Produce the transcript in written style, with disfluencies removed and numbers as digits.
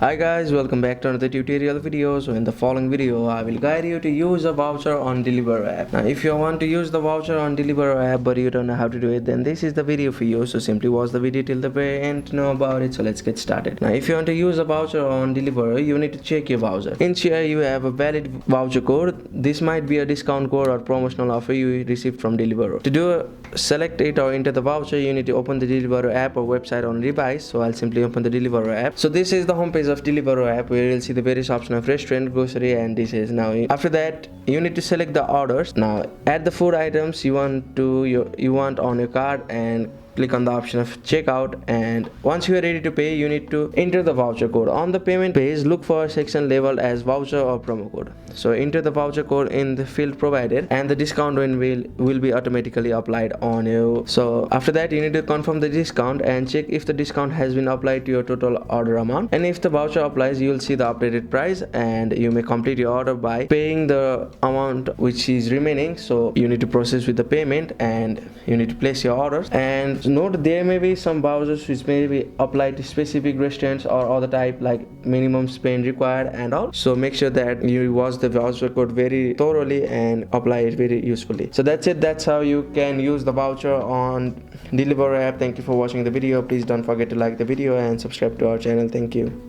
Hi guys, welcome back to another tutorial video. So in the following video, I will guide you to use a voucher on Deliveroo app. Now if you want to use the voucher on Deliveroo app but you don't know how to do it, then this is the video for you. So simply watch the video till the very end to know about it. So let's get started. Now if you want to use a voucher on Deliveroo, you need to check your voucher. In here you have a valid voucher code. This might be a discount code or promotional offer you received from Deliveroo. To do select it or enter the voucher, you need to open the Deliveroo app or website on device. So I'll simply open the Deliveroo app. So this is the homepage of Deliveroo app, where you'll see the various option of restaurant, grocery and dishes. Now after that you need to select the orders. Now add the food items you want on your card and click on the option of checkout, and once you are ready to pay, you need to enter the voucher code. On the payment page, look for a section labeled as voucher or promo code. So enter the voucher code in the field provided and the discount will be automatically applied on you. So after that you need to confirm the discount and check if the discount has been applied to your total order amount, and if the voucher applies, you will see the updated price and you may complete your order by paying the amount which is remaining. So you need to process with the payment and you need to place your orders. And note, there may be some vouchers which may be applied to specific restaurants or other type, like minimum spend required and all. So make sure that you watch the voucher code very thoroughly and apply it very usefully. So that's it. That's how you can use the voucher on Deliveroo app. Thank you for watching the video. Please don't forget to like the video and subscribe to our channel. Thank you.